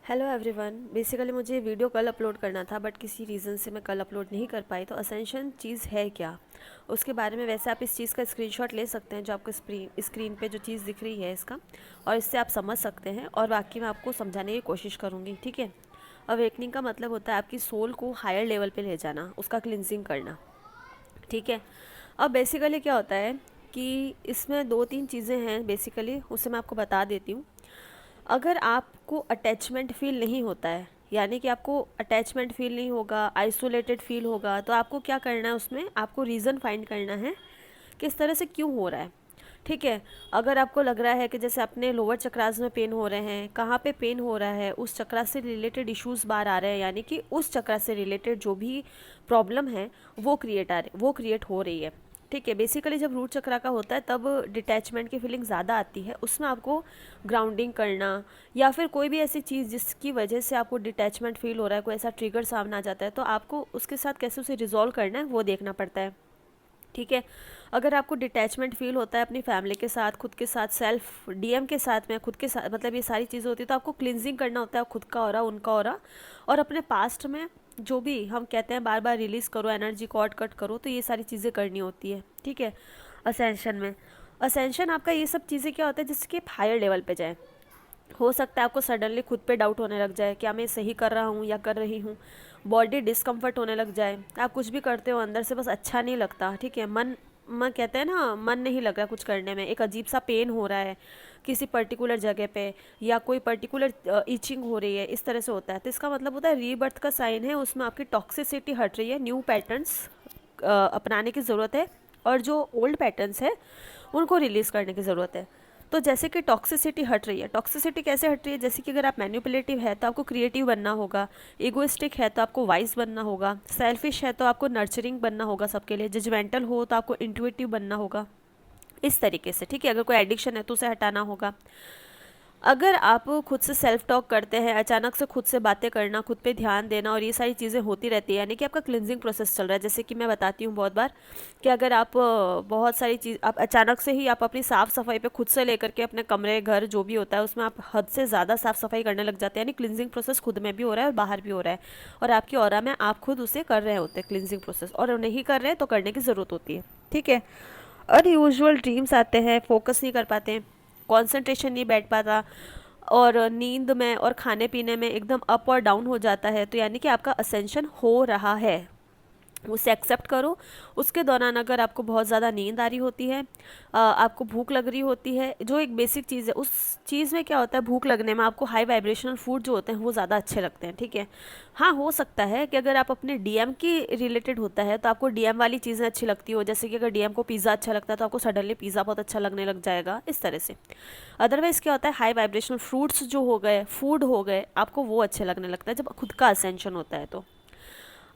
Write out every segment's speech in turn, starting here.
Hello everyone. Basically मुझे video कल upload करना था बट किसी रीज़न से मैं कल अपलोड नहीं कर पाई। तो असेंशन चीज़ है क्या, उसके बारे में वैसे आप इस चीज़ का स्क्रीनशॉट ले सकते हैं जो आपको स्क्रीन पे जो चीज़ दिख रही है इसका, और इससे आप समझ सकते हैं और बाकी मैं आपको समझाने की कोशिश करूँगी। ठीक है। अवेकनिंग का मतलब होता है आपकी सोल को हायर लेवल पे ले जाना, उसका क्लिनजिंग करना। ठीक है। अब बेसिकली क्या होता है कि इसमें दो तीन चीज़ें हैं बेसिकली, उसे मैं आपको बता देती हूँ। अगर आपको अटैचमेंट फील नहीं होता है, यानी कि आपको अटैचमेंट फील नहीं होगा, आइसोलेटेड फील होगा, तो आपको क्या करना है, उसमें आपको रीज़न फाइंड करना है किस तरह से क्यों हो रहा है। ठीक है। अगर आपको लग रहा है कि जैसे अपने लोअर चक्रास में पेन हो रहे हैं, कहाँ पे पेन हो रहा है, उस चक्रा से रिलेटेड इश्यूज बाहर आ रहे हैं, यानी कि उस चक्रा से रिलेटेड जो भी प्रॉब्लम है वो क्रिएट हो रही है। ठीक है। बेसिकली जब रूट चक्रा का होता है तब डिटैचमेंट की फीलिंग ज़्यादा आती है, उसमें आपको ग्राउंडिंग करना या फिर कोई भी ऐसी चीज़ जिसकी वजह से आपको डिटैचमेंट फील हो रहा है, कोई ऐसा ट्रिगर सामने आ जाता है, तो आपको उसके साथ कैसे उसे रिजॉल्व करना है वो देखना पड़ता है। ठीक है। अगर आपको डिटैचमेंट फील होता है अपनी फैमिली के साथ, खुद के साथ, सेल्फ डीएम के साथ में, खुद के साथ, मतलब ये सारी चीज़ें होती है, तो आपको क्लिनजिंग करना होता है खुद का ऑरा, उनका ऑरा, और अपने पास्ट में जो भी हम कहते हैं बार बार रिलीज़ करो, एनर्जी कॉर्ड कट करो, तो ये सारी चीज़ें करनी होती है। ठीक है। असेंशन में, असेंशन आपका ये सब चीज़ें क्या होता है जिसके हायर लेवल पे जाए। हो सकता है आपको सडनली खुद पे डाउट होने लग जाए, क्या मैं सही कर रहा हूँ या कर रही हूँ। बॉडी डिस्कम्फर्ट होने लग जाए, आप कुछ भी करते हो अंदर से बस अच्छा नहीं लगता। ठीक है। मन मन कहते हैं ना, मन नहीं लग रहा कुछ करने में, एक अजीब सा पेन हो रहा है किसी पर्टिकुलर जगह पे, या कोई पर्टिकुलर ईचिंग हो रही है, इस तरह से होता है, तो इसका मतलब होता है रीबर्थ का साइन है, उसमें आपकी टॉक्सिसिटी हट रही है, न्यू पैटर्न्स अपनाने की ज़रूरत है, और जो ओल्ड पैटर्न्स है उनको रिलीज़ करने की ज़रूरत है। तो जैसे कि टॉक्सिसिटी हट रही है, टॉक्सिसिटी कैसे हट रही है, जैसे कि अगर आप मैन्युपुलेटिव है तो आपको क्रिएटिव बनना होगा, इगोइस्टिक है तो आपको वाइज बनना होगा, सेल्फिश है तो आपको नर्चरिंग बनना होगा सबके लिए, जजमेंटल हो तो आपको इंट्यूटिव बनना होगा, इस तरीके से। ठीक है। अगर कोई एडिक्शन है तो उसे हटाना होगा। अगर आप खुद से सेल्फ टॉक करते हैं, अचानक से खुद से बातें करना, खुद पे ध्यान देना, और ये सारी चीज़ें होती रहती है, यानी कि आपका क्लिनजिंग प्रोसेस चल रहा है। जैसे कि मैं बताती हूँ बहुत बार कि अगर आप बहुत सारी चीज़, आप अचानक से ही आप अपनी साफ़ सफाई पे खुद से लेकर के अपने कमरे, घर जो भी होता है उसमें आप हद से ज़्यादा साफ़ सफाई करने लग जाते हैं, यानी क्लिनजिंग प्रोसेस खुद में भी हो रहा है और बाहर भी हो रहा है, और आपकी ऑरा में आप खुद उसे कर रहे होते हैं क्लिनजिंग प्रोसेस, और नहीं कर रहे हैं तो करने की ज़रूरत होती है। ठीक है। अनयूजुअल ड्रीम्स आते हैं, फोकस नहीं कर पाते हैं, कॉन्सेंट्रेशन नहीं बैठ पाता, और नींद में और खाने पीने में एकदम अप और डाउन हो जाता है, तो यानी कि आपका असेंशन हो रहा है, उसे एक्सेप्ट करो। उसके दौरान अगर आपको बहुत ज़्यादा नींद आ रही होती है, आपको भूख लग रही होती है, जो एक बेसिक चीज़ है, उस चीज़ में क्या होता है, भूख लगने में आपको हाई वाइब्रेशनल फूड जो होते हैं वो ज़्यादा अच्छे लगते हैं। ठीक है। हाँ, हो सकता है कि अगर आप अपने डीएम की रिलेटेड होता है तो आपको डीएम वाली चीज़ें अच्छी लगती हो, जैसे कि अगर डीएम को पिज़्ज़ा अच्छा लगता है तो आपको सडनली पिज़्ज़ा बहुत अच्छा लगने लग जाएगा, इस तरह से। अदरवाइज़ क्या होता है, हाई वाइब्रेशनल फ्रूट्स जो हो गए, फूड हो गए, आपको वो अच्छे लगने लगता है जब खुद का असेंशन होता है। तो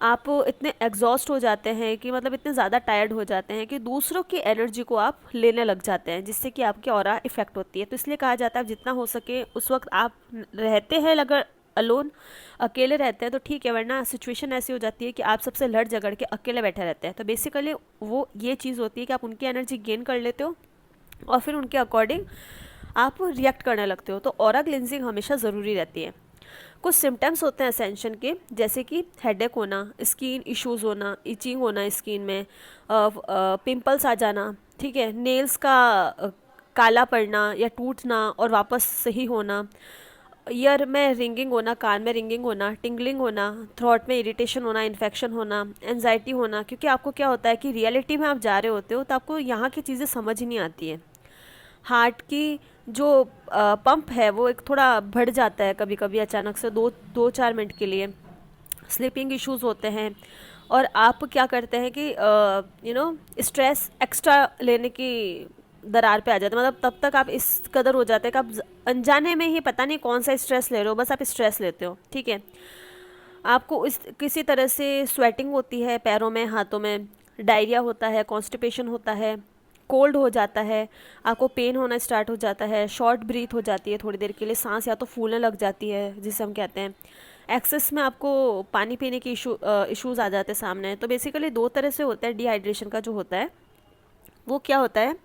आप इतने एग्जॉस्ट हो जाते हैं कि मतलब इतने ज़्यादा टायर्ड हो जाते हैं कि दूसरों की एनर्जी को आप लेने लग जाते हैं, जिससे कि आपकी ऑरा इफेक्ट होती है। तो इसलिए कहा जाता है जितना हो सके उस वक्त आप रहते हैं, अगर अलोन अकेले रहते हैं तो ठीक है, वरना सिचुएशन ऐसी हो जाती है कि आप सबसे लड़ झगड़ के अकेले बैठे रहते हैं, तो बेसिकली वो ये चीज़ होती है कि आप उनकी एनर्जी गेन कर लेते हो और फिर उनके अकॉर्डिंग आप रिएक्ट करने लगते हो। तो ऑरा क्लिनजिंग हमेशा ज़रूरी रहती है। कुछ सिम्टम्स होते हैं असेंशन के, जैसे कि हेडेक होना, स्किन इश्यूज होना, इचिंग होना स्किन में, पिंपल्स आ जाना, ठीक है, नेल्स का काला पड़ना या टूटना और वापस सही होना, ईयर में रिंगिंग होना, कान में रिंगिंग होना, टिंगलिंग होना, थ्रोट में इरिटेशन होना, इन्फेक्शन होना, एनजाइटी होना, क्योंकि आपको क्या होता है कि रियलिटी में आप जा रहे होते हो तो आपको यहाँ की चीज़ें समझ नहीं आती है। हार्ट की जो पंप है वो एक थोड़ा बढ़ जाता है कभी कभी अचानक से, दो दो चार मिनट के लिए। स्लीपिंग इश्यूज होते हैं, और आप क्या करते हैं कि स्ट्रेस एक्स्ट्रा लेने की दरार पे आ जाते हैं, मतलब तब तक आप इस कदर हो जाते हैं कि आप अनजाने में ही पता नहीं कौन सा स्ट्रेस ले रहे हो, बस आप स्ट्रेस लेते हो। ठीक है। आपको इस किसी तरह से स्वेटिंग होती है पैरों में, हाथों में, डायरिया होता है, कॉन्स्टिपेशन होता है, कोल्ड हो जाता है, आपको पेन होना स्टार्ट हो जाता है, शॉर्ट ब्रीथ हो जाती है थोड़ी देर के लिए, सांस या तो फूलने लग जाती है जिसे हम कहते हैं, एक्सेस में आपको पानी पीने की इश्यूज आ जाते हैं सामने। तो बेसिकली दो तरह से होता है डिहाइड्रेशन का जो होता है, वो क्या होता है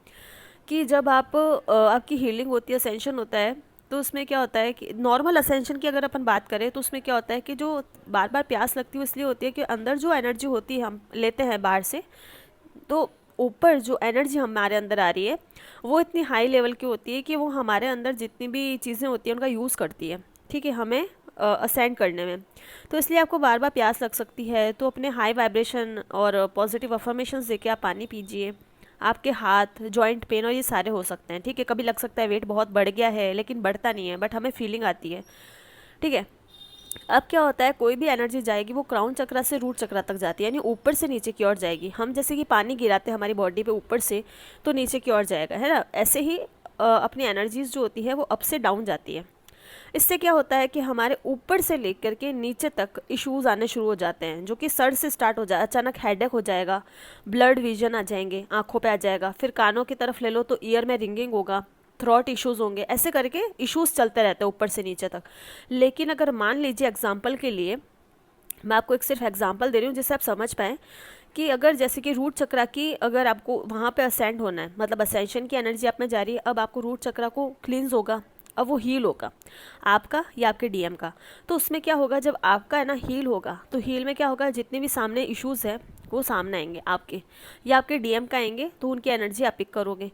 कि जब आप आपकी हीलिंग होती है, असेंशन होता है, तो उसमें क्या होता है कि नॉर्मल असेंशन की अगर अपन बात करें तो उसमें क्या होता है कि जो बार बार प्यास लगती है इसलिए होती है कि अंदर जो एनर्जी होती है हम लेते हैं बाहर से, तो ऊपर जो एनर्जी हमारे अंदर आ रही है वो इतनी हाई लेवल की होती है कि वो हमारे अंदर जितनी भी चीज़ें होती हैं उनका यूज़ करती है, ठीक है, हमें असेंड करने में। तो इसलिए आपको बार बार प्यास लग सकती है, तो अपने हाई वाइब्रेशन और पॉजिटिव अफर्मेशंस देके आप पानी पीजिए। आपके हाथ, जॉइंट पेन और ये सारे हो सकते हैं, ठीक है। कभी लग सकता है वेट बहुत बढ़ गया है, लेकिन बढ़ता नहीं है, बट हमें फीलिंग आती है, ठीक है। अब क्या होता है, कोई भी एनर्जी जाएगी वो क्राउन चक्रा से रूट चक्रा तक जाती है, यानी ऊपर से नीचे की ओर जाएगी। हम जैसे कि पानी गिराते हैं हमारी बॉडी पे ऊपर से, तो नीचे की ओर जाएगा, है ना। ऐसे ही अपनी एनर्जीज जो होती है वो अप से डाउन जाती है। इससे क्या होता है कि हमारे ऊपर से लेकर के नीचे तक इश्यूज आने शुरू हो जाते हैं, जो कि सर से स्टार्ट हो जाए, अचानक हेडेक हो जाएगा, ब्लड विजन आ जाएंगे, आंखों पे आ जाएगा, फिर कानों की तरफ ले लो तो ईयर में रिंगिंग होगा, थ्रॉट इश्यूज होंगे, ऐसे करके इश्यूज चलते रहते हैं ऊपर से नीचे तक। लेकिन अगर मान लीजिए एग्जाम्पल के लिए, मैं आपको एक सिर्फ एग्जांपल दे रही हूँ जिससे आप समझ पाएँ कि अगर जैसे कि रूट चक्रा की अगर आपको वहाँ पे असेंड होना है, मतलब असेंशन की एनर्जी आप में जा रही है, अब आपको रूट चक्रा को क्लींस होगा, अब वो हील होगा आपका या आपके डीएम का। तो उसमें क्या होगा, जब आपका है ना हील होगा, तो हील में क्या होगा, जितने भी सामने इश्यूज़ है वो सामने आएंगे आपके या आपके डीएम का आएंगे, तो उनकी एनर्जी आप पिक करोगे,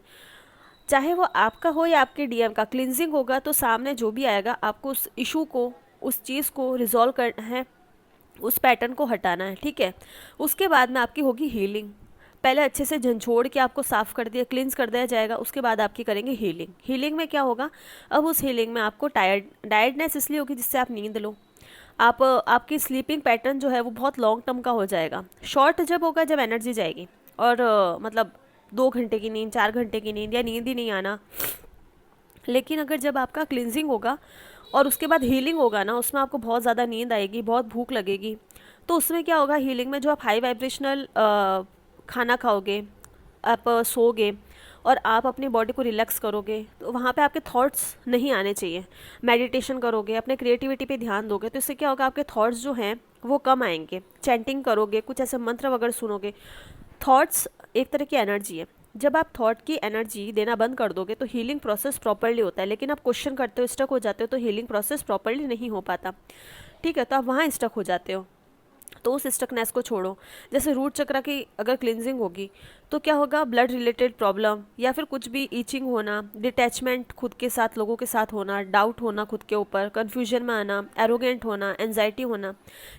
चाहे वो आपका हो या आपके डीएम का। क्लिनजिंग होगा तो सामने जो भी आएगा आपको उस इशू को, उस चीज़ को रिजॉल्व करना है, उस पैटर्न को हटाना है, ठीक है। उसके बाद में आपकी होगी हीलिंग। पहले अच्छे से झंझोड़ के आपको साफ कर दिया, क्लींस कर दिया जाएगा, उसके बाद आपकी करेंगे हीलिंग। हीलिंग में क्या होगा, अब उस हीलिंग में आपको टायर्डनेस इसलिए होगी जिससे आप नींद लो, आप आपकी स्लीपिंग पैटर्न जो है वो बहुत लॉन्ग टर्म का हो जाएगा। शॉर्ट जब होगा जब एनर्जी जाएगी, और मतलब 2 घंटे की नींद, 4 घंटे की नींद, या नींद ही नहीं आना। लेकिन अगर जब आपका क्लिनजिंग होगा और उसके बाद हीलिंग होगा ना, उसमें आपको बहुत ज़्यादा नींद आएगी, बहुत भूख लगेगी, तो उसमें क्या होगा, हीलिंग में जो आप हाई वाइब्रेशनल खाना खाओगे, आप सोओगे और आप अपनी बॉडी को रिलैक्स करोगे, तो वहाँ पे आपके थॉट्स नहीं आने चाहिए। मेडिटेशन करोगे, अपने क्रिएटिविटी पे ध्यान दोगे, तो इससे क्या होगा, आपके थॉट्स जो हैं वो कम आएंगे। चैंटिंग करोगे, कुछ ऐसे मंत्र वगैरह सुनोगे। थॉट्स एक तरह की एनर्जी है, जब आप थॉट की एनर्जी देना बंद कर दोगे तो हीलिंग प्रोसेस प्रॉपरली होता है। लेकिन आप क्वेश्चन करते हो, स्टक हो जाते हो, तो हीलिंग प्रोसेस प्रॉपरली नहीं हो पाता, ठीक है। तो आप वहाँ स्टक हो जाते हो, तो उस स्टकनेस को छोड़ो। जैसे रूट चक्रा की अगर क्लिनजिंग होगी तो क्या होगा, ब्लड रिलेटेड प्रॉब्लम या फिर कुछ भी ईचिंग होना, डिटैचमेंट खुद के साथ, लोगों के साथ होना, डाउट होना खुद के ऊपर, कन्फ्यूजन में आना, एरोगेंट होना, एंजाइटी होना,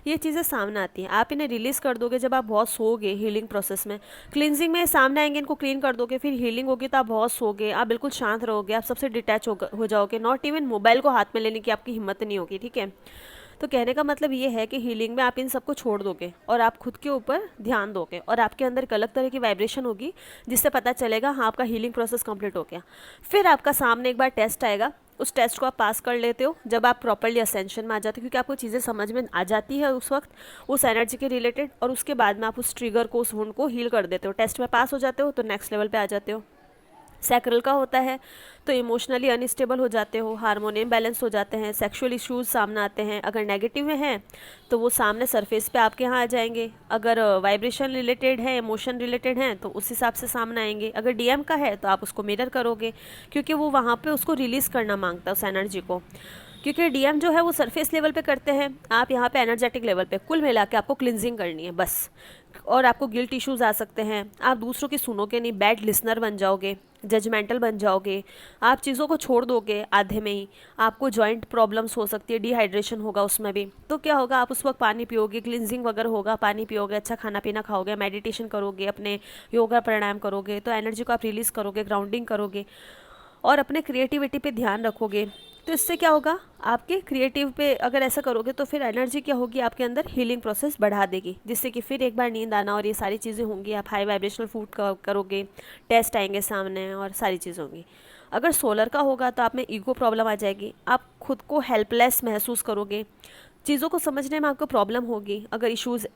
ये चीज़ें सामने आती हैं। आप इन्हें रिलीज़ कर दोगे जब आप बहुत सोओगे। हीलिंग प्रोसेस में, क्लिनजिंग में सामने आएंगे, इनको क्लीन कर दोगे, फिर हीलिंग होगी तो आप बहुत सोओगे, आप बिल्कुल शांत रहोगे, आप सबसे डिटैच हो जाओगे, नॉट इवन मोबाइल को हाथ में लेने की आपकी हिम्मत नहीं होगी, ठीक है। तो कहने का मतलब ये है कि हीलिंग में आप इन सबको छोड़ दोगे और आप खुद के ऊपर ध्यान दोगे, और आपके अंदर एक अलग तरह की वाइब्रेशन होगी जिससे पता चलेगा हाँ आपका हीलिंग प्रोसेस कंप्लीट हो गया। फिर आपका सामने एक बार टेस्ट आएगा, उस टेस्ट को आप पास कर लेते हो जब आप प्रॉपरली असेंशन में आ जाते हो, क्योंकि आपको चीज़ें समझ में आ जाती है उस वक्त उस एनर्जी के रिलेटेड, और उसके बाद में आप उस ट्रिगर को, उस वुंड को हील कर देते हो। टेस्ट में पास हो जाते हो तो नेक्स्ट लेवल पे आ जाते हो। सैक्रल का होता है तो इमोशनली अनस्टेबल हो जाते हो, हार्मोन इम्बैलेंस हो जाते हैं, सेक्सुअल इश्यूज सामने आते हैं। अगर नेगेटिव में हैं तो वो सामने सरफेस पे आपके यहाँ आ जाएंगे, अगर वाइब्रेशन रिलेटेड है, इमोशन रिलेटेड हैं तो उस हिसाब से सामने आएंगे। अगर डीएम का है तो आप उसको मिरर करोगे, क्योंकि वो वहाँ पे उसको रिलीज़ करना मांगता है उस एनर्जी को, क्योंकि डीएम जो है वो सरफेस लेवल पे करते हैं, आप यहाँ पे एनर्जेटिक लेवल पे। कुल मिला के आपको क्लिनजिंग करनी है बस। और आपको गिल्ट इश्यूज आ सकते हैं, आप दूसरों की सुनोगे नहीं, बैड लिसनर बन जाओगे, जजमेंटल बन जाओगे, आप चीज़ों को छोड़ दोगे आधे में ही, आपको जॉइंट प्रॉब्लम्स हो सकती है, डिहाइड्रेशन होगा उसमें भी। तो क्या होगा, आप उस वक्त पानी पियोगे, क्लिनजिंग वगैरह होगा, पानी पियोगे, अच्छा खाना पीना खाओगे, मेडिटेशन करोगे, अपने योगा प्राणायाम करोगे, तो एनर्जी को आप रिलीज़ करोगे, ग्राउंडिंग करोगे और अपने क्रिएटिविटी पे ध्यान रखोगे। तो इससे क्या होगा, आपके क्रिएटिव पे अगर ऐसा करोगे तो फिर एनर्जी क्या होगी, आपके अंदर हीलिंग प्रोसेस बढ़ा देगी, जिससे कि फिर एक बार नींद आना और ये सारी चीज़ें होंगी। आप हाई वाइब्रेशनल फूड करोगे, टेस्ट आएंगे सामने और सारी चीज़ होंगी। अगर सोलर का होगा तो आप में ईगो प्रॉब्लम आ जाएगी, आप खुद को हेल्पलेस महसूस करोगे, चीज़ों को समझने में आपको प्रॉब्लम होगी। अगर इश्यूज़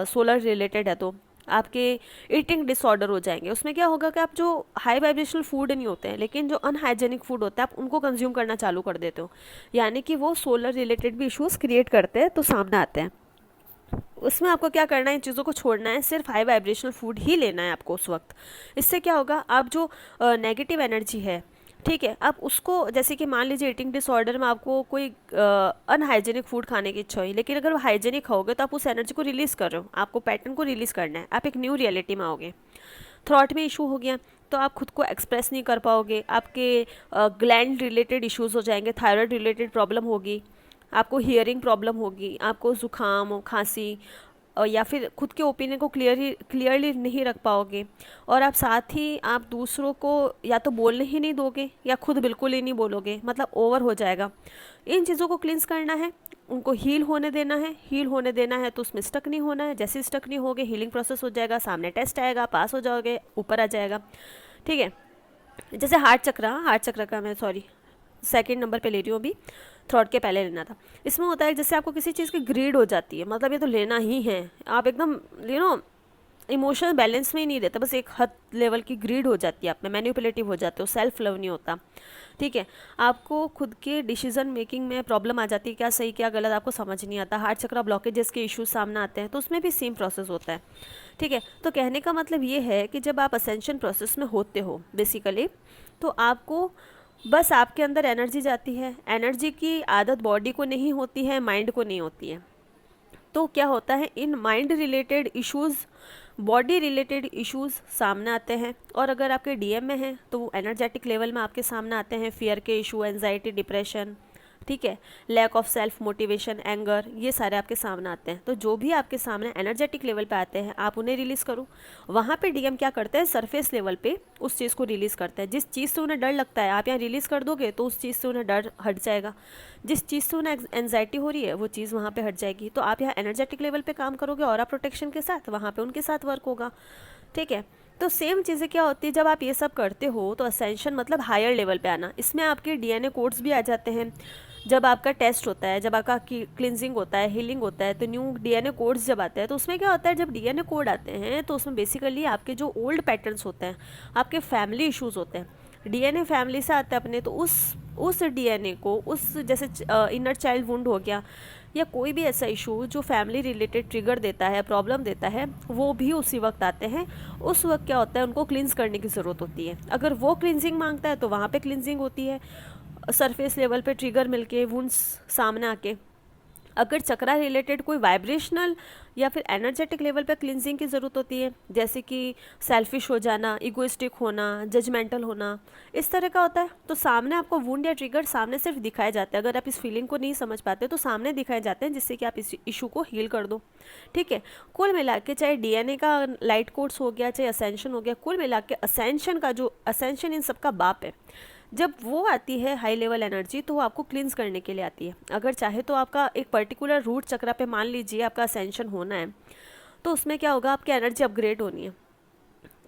सोलर रिलेटेड है तो आपके ईटिंग डिसऑर्डर हो जाएंगे। उसमें क्या होगा कि आप जो हाई वाइब्रेशनल फूड नहीं होते हैं, लेकिन जो अनहाइजेनिक फूड होता है, आप उनको कंज्यूम करना चालू कर देते हो, यानी कि वो सोलर रिलेटेड भी इश्यूज़ क्रिएट करते हैं, तो सामने आते हैं। उसमें आपको क्या करना है, इन चीज़ों को छोड़ना है, सिर्फ हाई वाइब्रेशनल फूड ही लेना है आपको उस वक्त। इससे क्या होगा, आप जो नेगेटिव एनर्जी है, ठीक है। अब उसको जैसे कि मान लीजिए ईटिंग डिसऑर्डर में आपको कोई अनहाइजेनिक फूड खाने की इच्छा हुई, लेकिन अगर वो हाइजेनिक खाओगे तो आप उस एनर्जी को रिलीज़ कर रहे हो, आपको पैटर्न को रिलीज़ करना है, आप एक न्यू रियलिटी में आओगे। थ्रॉट में इशू हो गया तो आप खुद को एक्सप्रेस नहीं कर पाओगे, आपके ग्लैंड रिलेटेड इश्यूज हो जाएंगे, थायराइड रिलेटेड प्रॉब्लम होगी, आपको हियरिंग प्रॉब्लम होगी, आपको ज़ुकाम खांसी या फिर खुद के ओपिनियन को क्लियरली नहीं रख पाओगे, और आप साथ ही आप दूसरों को या तो बोलने ही नहीं दोगे या खुद बिल्कुल ही नहीं बोलोगे, मतलब ओवर हो जाएगा। इन चीज़ों को क्लिंस करना है, उनको हील होने देना है। हील होने देना है तो उसमें स्टक नहीं होना है, जैसे स्टक नहीं होगे हीलिंग प्रोसेस हो जाएगा, सामने टेस्ट आएगा, पास हो जाओगे, ऊपर आ जाएगा। ठीक है। जैसे हार्ट चक्र का मैं सॉरी सेकंड नंबर पे ले रही हूँ अभी, थ्रॉट के पहले लेना था। इसमें होता है जैसे आपको किसी चीज़ की ग्रीड हो जाती है, मतलब ये तो लेना ही है, आप एकदम इमोशनल बैलेंस में ही नहीं रहता, बस एक हद लेवल की ग्रीड हो जाती है, आप में मैनिपुलेटिव हो जाते हो, सेल्फ लव नहीं होता। ठीक है। आपको खुद के डिसीजन मेकिंग में प्रॉब्लम आ जाती है, क्या सही क्या गलत आपको समझ नहीं आता, हार्ट चक्र ब्लॉकेजेस के इश्यूज सामने आते हैं, तो उसमें भी सेम प्रोसेस होता है। ठीक है। तो कहने का मतलब ये है कि जब आप असेंशन प्रोसेस में होते हो बेसिकली, तो आपको बस आपके अंदर एनर्जी जाती है, एनर्जी की आदत बॉडी को नहीं होती है, माइंड को नहीं होती है। तो क्या होता है, in mind related issues, body related issues सामने आते हैं, और अगर आपके डीएम में हैं तो वो एनर्जेटिक लेवल में आपके सामने आते हैं, फियर के इशू, एंजाइटी, डिप्रेशन, ठीक है, lack of self motivation, anger, ये सारे आपके सामने आते हैं। तो जो भी आपके सामने एनर्जेटिक लेवल पे आते हैं आप उन्हें रिलीज़ करो। वहाँ पे डीएम क्या करते हैं, सरफेस लेवल पे उस चीज़ को रिलीज़ करते हैं। जिस चीज़ से उन्हें डर लगता है आप यहाँ रिलीज़ कर दोगे तो उस चीज़ से उन्हें डर हट जाएगा, जिस चीज़ से उन्हें एंजाइटी हो रही है वो चीज़ वहाँ पे हट जाएगी। तो आप यहाँ एनर्जेटिक लेवल पे काम करोगे और प्रोटेक्शन के साथ, वहाँ पे उनके साथ वर्क होगा। ठीक है। तो सेम चीज़ें क्या होती है जब आप ये सब करते हो, तो असेंशन मतलब हायर लेवल पे आना, इसमें आपके डीएनए कोड्स भी आ जाते हैं। जब आपका टेस्ट होता है, जब आपका क्लिनजिंग होता है, हीलिंग होता है, तो न्यू डीएनए कोड्स जब आते हैं, तो उसमें क्या होता है, जब डीएनए कोड आते हैं तो उसमें बेसिकली आपके जो ओल्ड पैटर्न्स होते हैं, आपके फैमिली इश्यूज होते हैं, डीएनए फैमिली से आते हैं अपने, तो उस डीएनए को, उस जैसे इनर चाइल्ड वुंड हो गया या कोई भी ऐसा इशू जो फैमिली रिलेटेड ट्रिगर देता है, प्रॉब्लम देता है, वो भी उसी वक्त आते हैं। उस वक्त क्या होता है, उनको क्लिनज करने की ज़रूरत होती है। अगर वो क्लिनजिंग मांगता है तो वहाँ पे क्लिनजिंग होती है, सरफेस लेवल पे ट्रिगर मिलके, वुंड्स सामने आके। अगर चक्रा रिलेटेड कोई वाइब्रेशनल या फिर एनर्जेटिक लेवल पे क्लिनजिंग की ज़रूरत होती है, जैसे कि सेल्फिश हो जाना, इगोइस्टिक होना, जजमेंटल होना, इस तरह का होता है, तो सामने आपको वुंड या ट्रिगर सामने सिर्फ दिखाए जाते हैं। अगर आप इस फीलिंग को नहीं समझ पाते तो सामने दिखाए जाते हैं, जिससे कि आप इस इशू को हील कर दो। ठीक है। कुल मिला के चाहे डीएनए का लाइट कोर्स हो गया, चाहे असेंशन हो गया, कुल मिला के असेंशन का जो असेंशन इन सबका बाप है, जब वो आती है हाई लेवल एनर्जी, तो वो आपको क्लिनज करने के लिए आती है। अगर चाहे तो आपका एक पर्टिकुलर रूट चक्रा पे मान लीजिए आपका असेंशन होना है, तो उसमें क्या होगा, आपकी एनर्जी अपग्रेड होनी है।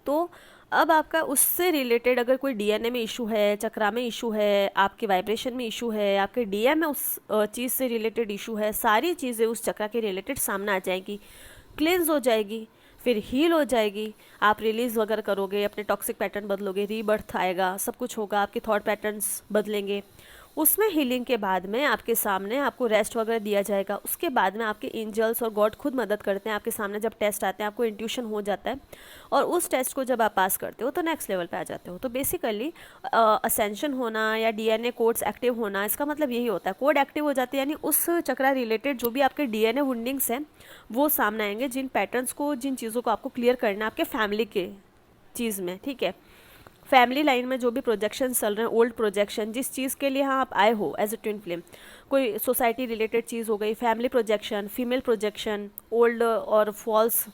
तो अब आपका उससे रिलेटेड अगर कोई डीएनए में इशू है, चक्रा में इशू है, आपके वाइब्रेशन में इशू है, आपके डीएम में उस चीज़ से रिलेटेड इशू है, सारी चीज़ें उस चक्रा के रिलेटेड सामने आ जाएगी, क्लिनज हो जाएगी, फिर हील हो जाएगी। आप रिलीज़ वगैरह करोगे, अपने टॉक्सिक पैटर्न बदलोगे, रीबर्थ आएगा, सब कुछ होगा, आपके थॉट पैटर्न्स बदलेंगे। उसमें हीलिंग के बाद में आपके सामने आपको रेस्ट वगैरह दिया जाएगा। उसके बाद में आपके एंजल्स और गॉड खुद मदद करते हैं आपके सामने। जब टेस्ट आते हैं आपको इंट्यूशन हो जाता है, और उस टेस्ट को जब आप पास करते हो तो नेक्स्ट लेवल पे आ जाते हो। तो बेसिकली असेंशन होना या डीएनए कोड्स एक्टिव होना, इसका मतलब यही होता है, कोड एक्टिव हो जाते हैं, यानी उस चक्रा रिलेटेड जो भी आपके डीएनए वुंडिंग्स हैं वो सामने आएंगे, जिन पैटर्न्स को, जिन चीज़ों को आपको क्लियर करना है आपके फैमिली के चीज़ में। ठीक है। फैमिली लाइन में जो भी प्रोजेक्शन चल रहे हैं, ओल्ड प्रोजेक्शन, जिस चीज़ के लिए हाँ आप आए हो एज ए ट्विन फ्लेम, कोई सोसाइटी रिलेटेड चीज़ हो गई, family projection, female projection, old और फॉल्स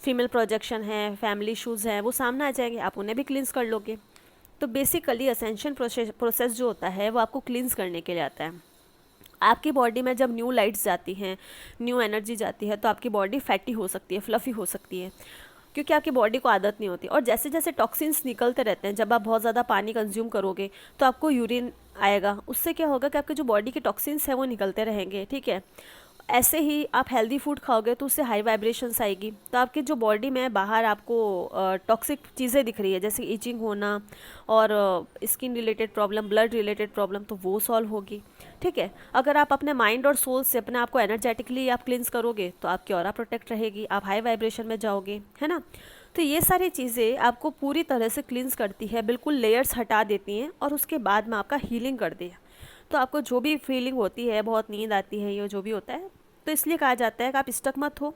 फीमेल प्रोजेक्शन है, फैमिली इशूज़ हैं, वो सामने आ जाएंगे, आप उन्हें भी क्लिनस कर लोगे। तो बेसिकली असेंशन प्रोसेस जो होता है वो आपको क्लिनस करने के लिए आता है। आपकी बॉडी में जब न्यू लाइट्स जाती हैं, न्यू एनर्जी जाती है, तो आपकी बॉडी फैटी हो सकती है, फ्लफ़ी हो सकती है, क्योंकि आपकी बॉडी को आदत नहीं होती। और जैसे जैसे टॉक्सिन्स निकलते रहते हैं, जब आप बहुत ज़्यादा पानी कंज्यूम करोगे तो आपको यूरिन आएगा, उससे क्या होगा कि आपके जो बॉडी के टॉक्सिन्स हैं वो निकलते रहेंगे। ठीक है। ऐसे ही आप हेल्दी फूड खाओगे तो उससे हाई वाइब्रेशंस आएगी, तो आपकी जो बॉडी में बाहर आपको टॉक्सिक चीज़ें दिख रही है, जैसे ईचिंग होना और skin related problem, blood related problem, तो वो सॉल्व होगी। ठीक है। अगर आप अपने माइंड और सोल से अपने आप को एनर्जेटिकली आप क्लिनस करोगे तो आपकी ऑरा प्रोटेक्ट रहेगी, आप हाई वाइब्रेशन में जाओगे, है ना। तो ये सारी चीज़ें आपको पूरी तरह से क्लींस करती है, बिल्कुल लेयर्स हटा देती हैं और उसके बाद में आपका हीलिंग करती है। तो आपको जो भी फीलिंग होती है, बहुत नींद आती है, ये जो भी होता है, तो इसलिए कहा जाता है कि आप स्टक मत हो,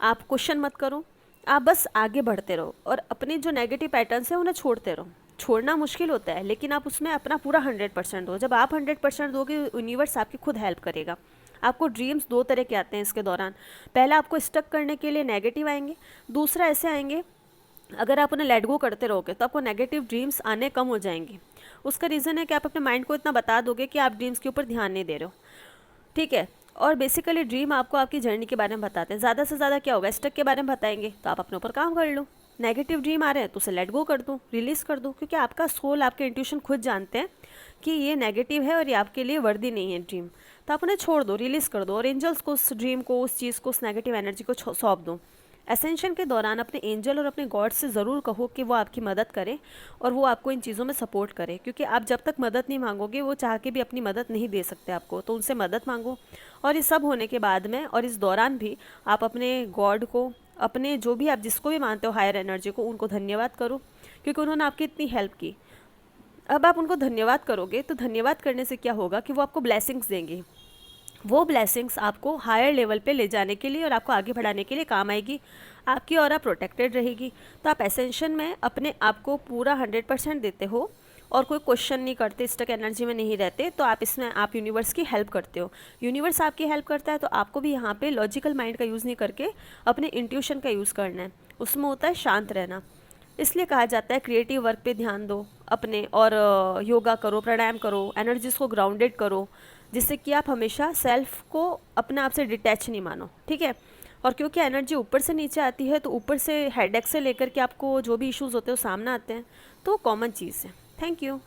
आप क्वेश्चन मत करो, आप बस आगे बढ़ते रहो और अपने जो नेगेटिव पैटर्न्स हैं उन्हें छोड़ते रहो। छोड़ना मुश्किल होता है, लेकिन आप उसमें अपना पूरा 100% दो। जब आप 100% दोगे, यूनिवर्स आपकी खुद हेल्प करेगा। आपको ड्रीम्स दो तरह के आते हैं इसके दौरान। पहला आपको स्टक करने के लिए नेगेटिव आएंगे, दूसरा ऐसे आएंगे अगर आप उन्हें लेट गो करते रहोगे तो आपको नेगेटिव ड्रीम्स आने कम हो जाएंगे। उसका रीज़न है कि आप अपने माइंड को इतना बता दोगे कि आप ड्रीम्स के ऊपर ध्यान नहीं दे रहे हो, ठीक है। और बेसिकली ड्रीम आपको आपकी जर्नी के बारे में बताते हैं। ज़्यादा से ज़्यादा क्या होगा, स्टक के बारे में बताएंगे तो आप अपने ऊपर काम कर लो। नेगेटिव ड्रीम आ रहे हैं तो उसे लेट गो कर दो, रिलीज़ कर दो, क्योंकि आपका सोल, आपके इंट्यूशन खुद जानते हैं कि ये नेगेटिव है और ये आपके लिए वर्दी नहीं है ड्रीम। तो आप उन्हें छोड़ दो, रिलीज़ कर दो और एंजल्स को उस ड्रीम को, उस चीज़ को, उस नेगेटिव एनर्जी को सौंप दो। एसेंशन के दौरान अपने एंजल और अपने गॉड से ज़रूर कहो कि वो आपकी मदद करें और वो आपको इन चीज़ों में सपोर्ट करें, क्योंकि आप जब तक मदद नहीं मांगोगे वो चाह के भी अपनी मदद नहीं दे सकते आपको। तो उनसे मदद मांगो और ये सब होने के बाद में और इस दौरान भी आप अपने गॉड को, अपने जो भी आप जिसको भी मानते हो हायर एनर्जी को, उनको धन्यवाद करो, क्योंकि उन्होंने आपकी इतनी हेल्प की। अब आप उनको धन्यवाद करोगे तो धन्यवाद करने से क्या होगा कि वो आपको ब्लेसिंग्स देंगे। वो ब्लेसिंग्स आपको हायर लेवल पे ले जाने के लिए और आपको आगे बढ़ाने के लिए काम आएगी। आपकी ऑरा प्रोटेक्टेड रहेगी। तो आप एसेंशन में अपने आप को पूरा 100% देते हो और कोई क्वेश्चन नहीं करते, स्टक एनर्जी में नहीं रहते। तो आप इसमें आप यूनिवर्स की हेल्प करते हो, यूनिवर्स आपकी हेल्प करता है। तो आपको भी यहाँ पे लॉजिकल माइंड का यूज़ नहीं करके अपने इंट्यूशन का यूज़ करना है। उसमें होता है शांत रहना। इसलिए कहा जाता है क्रिएटिव वर्क पे ध्यान दो अपने, और योगा करो, प्राणायाम करो, एनर्जीज को ग्राउंडेड करो, जिससे कि आप हमेशा सेल्फ को अपने आप से डिटैच नहीं मानो, ठीक है। और क्योंकि एनर्जी ऊपर से नीचे आती है तो ऊपर से हेडेक से लेकर के आपको जो भी इश्यूज़ होते हैं वो सामने आते हैं, तो कॉमन चीज़ है। Thank you.